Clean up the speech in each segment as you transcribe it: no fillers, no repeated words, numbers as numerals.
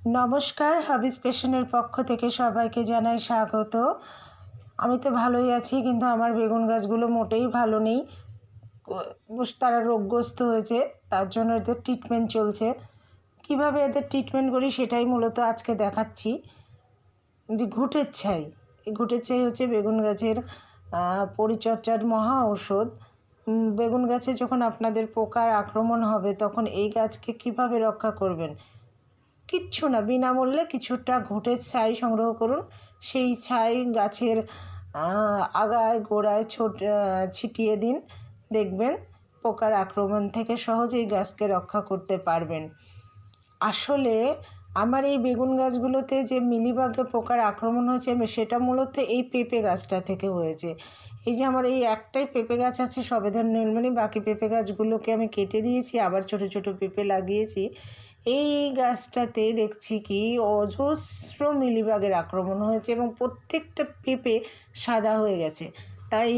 নমস্কার, হাবিস পেশনের পক্ষ থেকে সবাইকে জানাই স্বাগত। আমি তো ভালোই আছি, কিন্তু আমার বেগুন গাছগুলো মোটেই ভালো নেই। তারা রোগগ্রস্ত হয়েছে, তার জন্য এদের ট্রিটমেন্ট চলছে। কিভাবে এদের ট্রিটমেন্ট করি সেটাই মূলত আজকে দেখাচ্ছি। যে ঘুঁটের ছাই, এই ঘুঁটের ছাই হচ্ছে বেগুন গাছের পরিচর্যার মহা ঔষধ। বেগুন গাছে যখন আপনাদের পোকার আক্রমণ হবে তখন এই গাছকে কিভাবে রক্ষা করবেন? কিচ্ছু না, বিনামূল্যে কিছুটা ঘুঁটের ছাই সংগ্রহ করুন। সেই ছাই গাছের আগায় গোড়ায় ছিটিয়ে দিন। দেখবেন পোকার আক্রমণ থেকে সহজেই গাছকে রক্ষা করতে পারবেন। আসলে আমার এই বেগুন গাছগুলোতে যে মিলিবাগে পোকার আক্রমণ হয়েছে সেটা মূলত এই পেঁপে গাছটা থেকে হয়েছে। এই যে আমার এই একটাই পেঁপে গাছ আছে সবেধন নীলমণি, বাকি পেঁপে গাছগুলোকে আমি কেটে দিয়েছি, আবার ছোট ছোট পেঁপে লাগিয়েছি। এই গাছটাতে দেখছি কি অজস্র মিলিবাগের আক্রমণ হয়েছে এবং প্রত্যেকটা পেঁপে সাদা হয়ে গেছে। তাই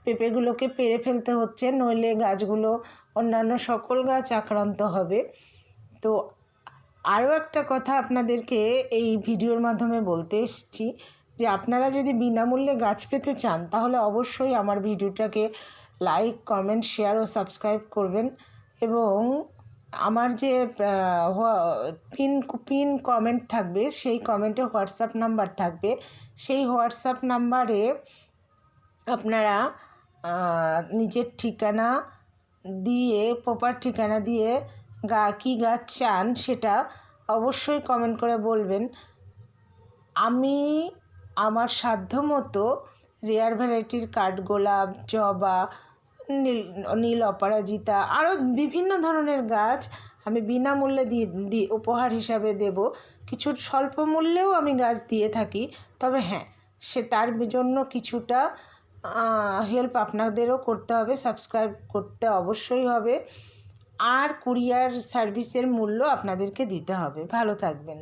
পেঁপেগুলোকে পেরে ফেলতে হচ্ছে, নইলে গাছগুলো অন্যান্য সকল গাছ আক্রান্ত হবে। তো আরও একটা কথা আপনাদেরকে এই ভিডিওর মাধ্যমে বলতে এসেছি যে আপনারা যদি বিনামূল্যে গাছ পেতে চান তাহলে অবশ্যই আমার ভিডিওটাকে লাইক, কমেন্ট, শেয়ার ও সাবস্ক্রাইব করবেন। এবং আমার যে পিন কমেন্ট থাকবে সেই কমেন্টে হোয়াটসঅ্যাপ নাম্বার থাকবে। সেই হোয়াটসঅ্যাপ নাম্বারে আপনারা নিজের ঠিকানা দিয়ে, প্রপার ঠিকানা দিয়ে কী গাছ চান সেটা অবশ্যই কমেন্ট করে বলবেন। আমি আমার সাধ্যমতো রেয়ার ভ্যারাইটির কাঠগোলাপ, জবা, নীল অপরাজিতা, আরও বিভিন্ন ধরনের গাছ আমি বিনামূল্যে দিয়ে উপহার হিসাবে দেব। কিছু স্বল্প মূল্যেও আমি গাছ দিয়ে থাকি, তবে হ্যাঁ, তার জন্য কিছুটা হেল্প আপনাদেরও করতে হবে, সাবস্ক্রাইব করতে অবশ্যই হবে, আর কুরিয়ার সার্ভিসের মূল্য আপনাদেরকে দিতে হবে। ভালো থাকবেন।